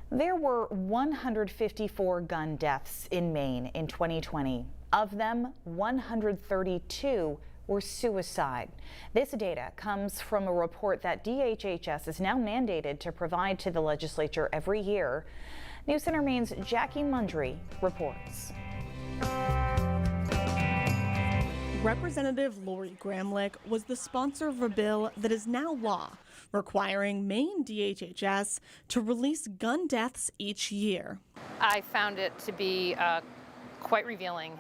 There were 154 gun deaths in Maine in 2020. Of them, 132 were suicide. This data comes from a report that DHHS is now mandated to provide to the legislature every year. News Center Maine's Jackie Mundry reports. Representative Lori Gramlich was the sponsor of a bill that is now law, requiring Maine DHHS to release gun deaths each year. I found it to be quite revealing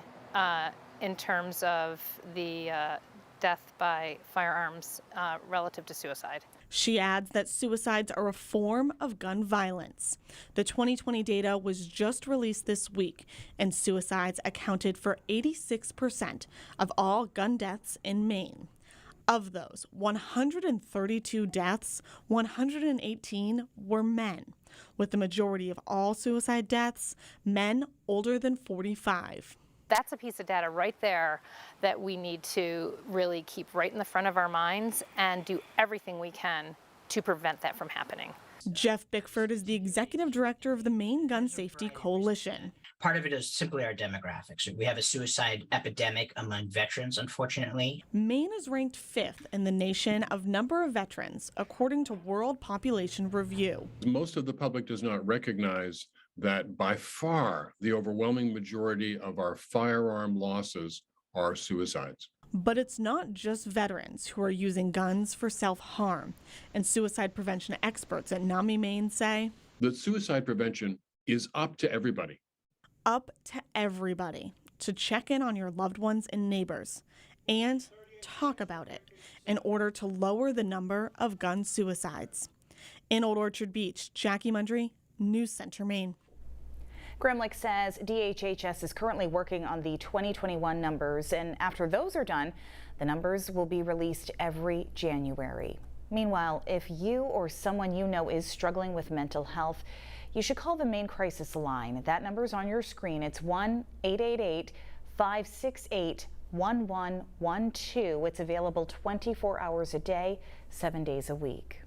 in terms of the death by firearms relative to suicide. She adds that suicides are a form of gun violence. The 2020 data was just released this week, and suicides accounted for 86% of all gun deaths in Maine. Of those 132 deaths, 118 were men, with the majority of all suicide deaths men older than 45. That's a piece of data right there that we need to really keep right in the front of our minds and do everything we can to prevent that from happening. Jeff Bickford is the executive director of the Maine Gun Safety Coalition. Part of it is simply our demographics. We have a suicide epidemic among veterans, unfortunately. Maine is ranked 5th in the nation of number of veterans, according to World Population Review. Most of the public does not recognize that by far the overwhelming majority of our firearm losses are suicides. But it's not just veterans who are using guns for self-harm. And suicide prevention experts at NAMI Maine say that suicide prevention is up to everybody. Up to everybody to check in on your loved ones and neighbors and talk about it in order to lower the number of gun suicides. In Old Orchard Beach, Jackie Mundry, News Center, Maine. Gramlich says DHHS is currently working on the 2021 numbers, and after those are done, the numbers will be released every January. Meanwhile, if you or someone you know is struggling with mental health, you should call the Maine Crisis Line. That number is on your screen. It's 1-888-568-1112. It's available 24 hours a day, 7 days a week.